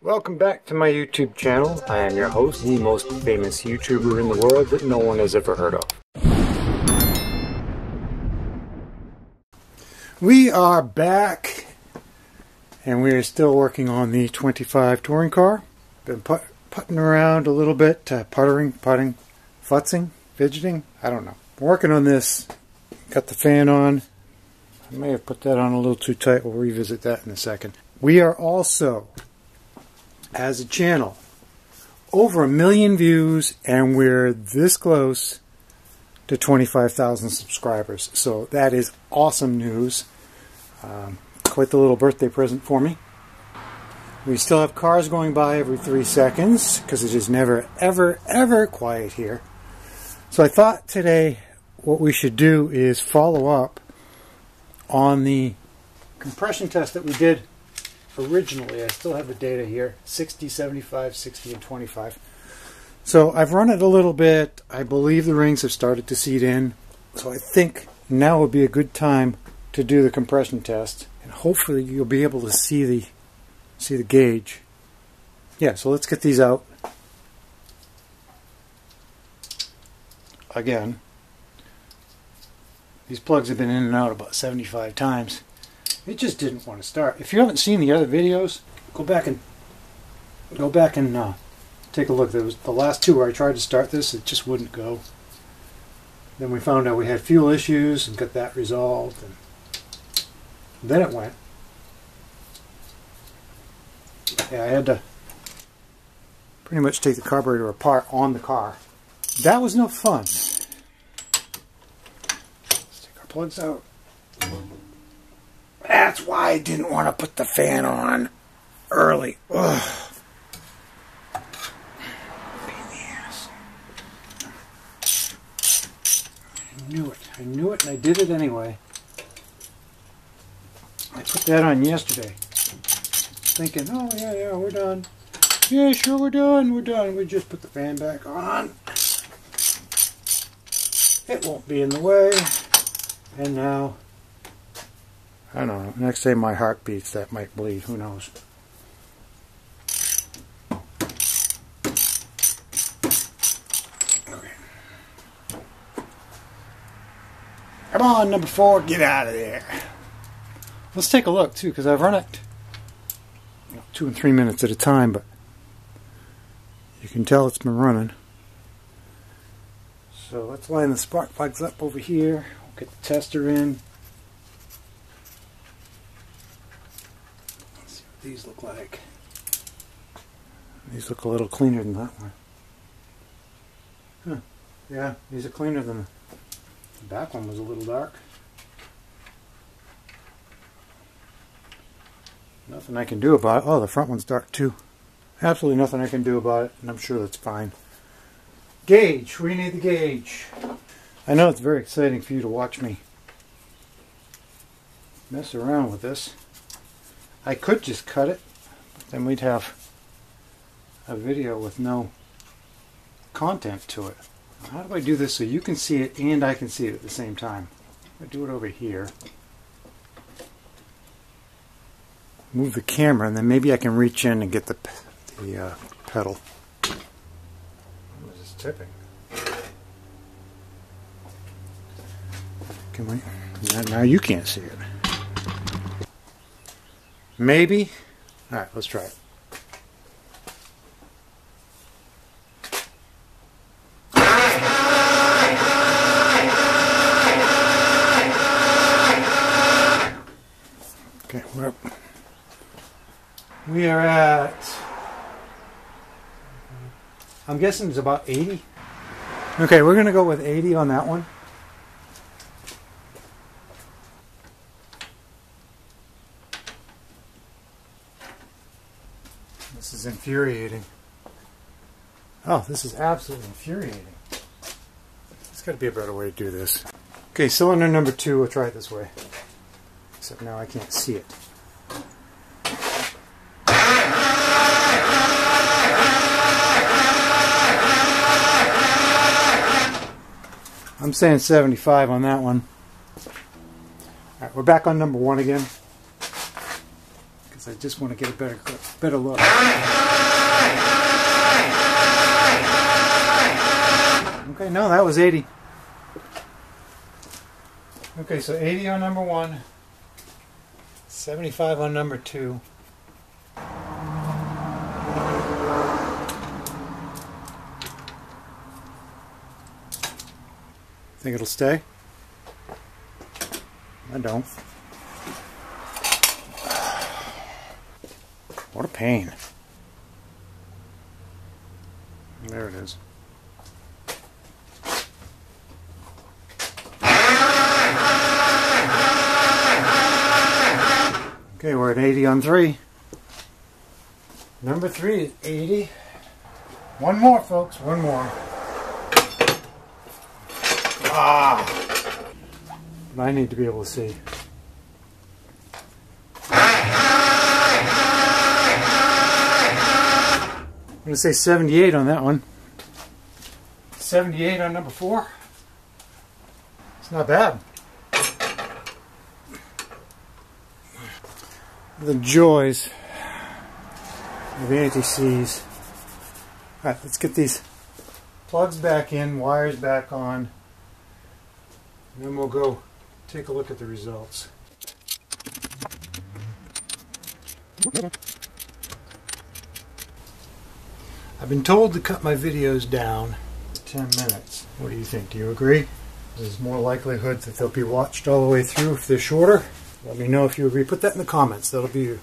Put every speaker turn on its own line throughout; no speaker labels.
Welcome back to my YouTube channel. I am your host, the most famous YouTuber in the world that no one has ever heard of. We are back, and we are still working on the 25 touring car. Been putting around a little bit, putting, futzing, fidgeting, I don't know. Working on this. Got the fan on. I may have put that on a little too tight. We'll revisit that in a second. We are also, as a channel, over 1 million views, and we're this close to 25,000 subscribers. So that is awesome news. Quite the little birthday present for me. We still have cars going by every 3 seconds because it is never, ever, ever quiet here. So I thought today what we should do is follow up on the compression test that we did originally. I still have the data here, 60, 75, 60, and 25. So I've run it a little bit. I believe the rings have started to seat in. So I think now would be a good time to do the compression test. And hopefully you'll be able to see the gauge. Yeah, so let's get these out. Again, these plugs have been in and out about 75 times. It just didn't want to start. If you haven't seen the other videos, go back and take a look. There was the last two where I tried to start this, it just wouldn't go. Then we found out we had fuel issues and got that resolved, and then it went. Yeah, I had to pretty much take the carburetor apart on the car. That was no fun. Let's take our plugs out. That's why I didn't want to put the fan on early. Ugh. Pain in the ass. I knew it. I knew it, and I did it anyway. I put that on yesterday, thinking, oh yeah, we're done. Yeah, sure, we're done. We just put the fan back on. It won't be in the way. And now, I don't know. Next time my heart beats, that might bleed. Who knows? Okay. Come on, number 4, get out of there. Let's take a look too, because I've run it 2 and 3 minutes at a time, but you can tell it's been running. So let's line the spark plugs up over here. We'll get the tester in. Let's see what these look like. These look a little cleaner than that one. Huh. Yeah, these are cleaner than the back one was a little dark. Nothing I can do about it. Oh, the front one's dark too. Absolutely nothing I can do about it, and I'm sure that's fine. Gauge. We need the gauge. I know it's very exciting for you to watch me mess around with this. I could just cut it, but then we'd have a video with no content to it. How do I do this so you can see it and I can see it at the same time? I do it over here. Move the camera, and then maybe I can reach in and get the pedal. What is this tipping? Can we? Now you can't see it. Maybe? Alright, let's try it. Okay, we're up. We are at, I'm guessing it's about 80. Okay, we're going to go with 80 on that one. This is infuriating. Oh, this is absolutely infuriating. There's got to be a better way to do this. Okay, cylinder number 2, we'll try it this way. Except now I can't see it. I'm saying 75 on that one. Alright, we're back on number 1 again. because I just want to get a better look. Okay, no, that was 80. Okay, so 80 on number 1, 75 on number 2. Think it'll stay? I don't. What a pain. There it is. Okay, we're at 80 on 3. Number 3 is 80. One more, folks, one more. Ah! But I need to be able to see. I'm going to say 78 on that one. 78 on number 4. It's not bad. The joys of anti-seize. Alright, let's get these plugs back in, wires back on, and then we'll go take a look at the results. I've been told to cut my videos down to 10 minutes. What do you think? Do you agree? There's more likelihood that they'll be watched all the way through if they're shorter. Let me know if you agree. Put that in the comments. That'll be your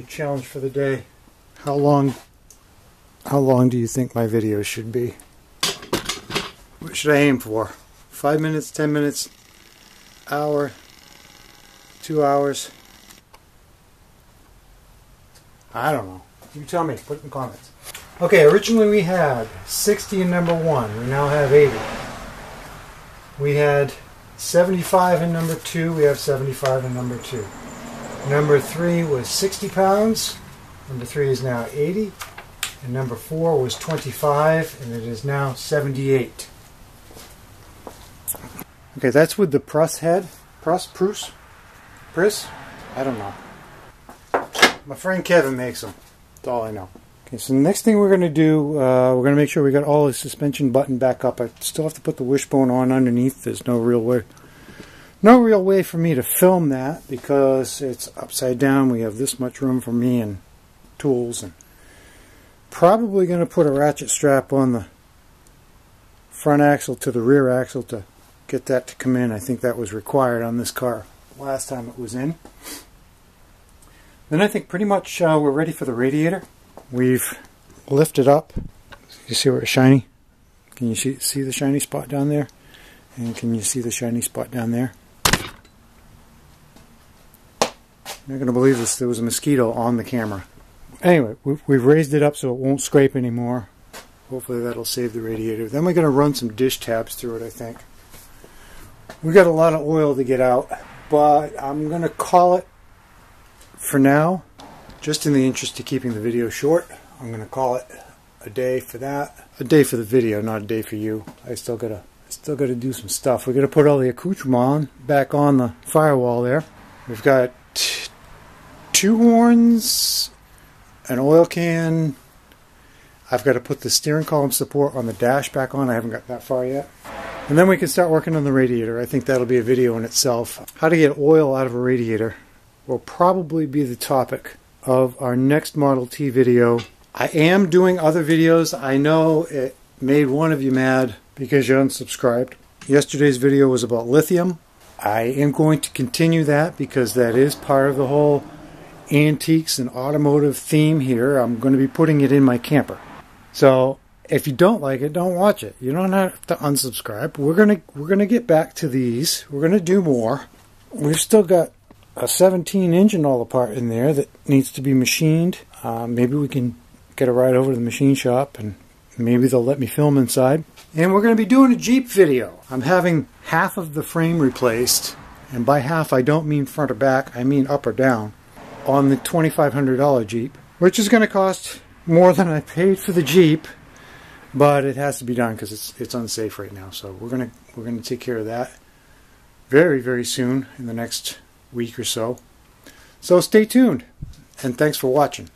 challenge for the day. How long do you think my videos should be? What should I aim for? 5 minutes, 10 minutes, hour, 2 hours? I don't know. You tell me. Put it in the comments. Okay, originally we had 60 in number 1. We now have 80. We had 75 in number 2. We have 75 in number 2. Number 3 was 60 pounds. Number 3 is now 80. And number 4 was 25, and it is now 78. Okay, that's with the Prus head. Prus? I don't know. My friend Kevin makes them. That's all I know. Okay, so the next thing we're going to do, we're going to make sure we got all the suspension button back up. I still have to put the wishbone on underneath. There's no real way for me to film that because it's upside down. We have this much room for me and tools, and probably going to put a ratchet strap on the front axle to the rear axle to get that to come in. I think that was required on this car last time it was in. Then I think pretty much we're ready for the radiator. We've lifted up. You see where it's shiny? Can you see the shiny spot down there? And can you see the shiny spot down there? You're not going to believe this. There was a mosquito on the camera. Anyway, we've raised it up so it won't scrape anymore. Hopefully that'll save the radiator. Then we're going to run some dish tabs through it, I think. We've got a lot of oil to get out, but I'm going to call it for now. Just in the interest of keeping the video short, I'm going to call it a day for that. A day for the video, not a day for you. I still gotta do some stuff. We're gonna put all the accoutrement back on the firewall there. We've got 2 horns, an oil can. I've got to put the steering column support on the dash back on. I haven't got that far yet. And then we can start working on the radiator. I think that'll be a video in itself. How to get oil out of a radiator will probably be the topic of our next Model T video. I am doing other videos. I know it made one of you mad because you unsubscribed. Yesterday's video was about lithium. I am going to continue that because that is part of the whole antiques and automotive theme here. I'm going to be putting it in my camper. So if you don't like it, don't watch it. You don't have to unsubscribe. We're gonna get back to these. We're gonna do more. We've still got a 17 engine all apart in there that needs to be machined. Maybe we can get a ride over to the machine shop and maybe they'll let me film inside. And we're going to be doing a Jeep video. I'm having half of the frame replaced, and by half I don't mean front or back, I mean up or down, on the $2,500 Jeep, which is going to cost more than I paid for the Jeep, but it has to be done because it's unsafe right now. So we're going to take care of that very, very soon in the next week or so. So stay tuned. and thanks for watching.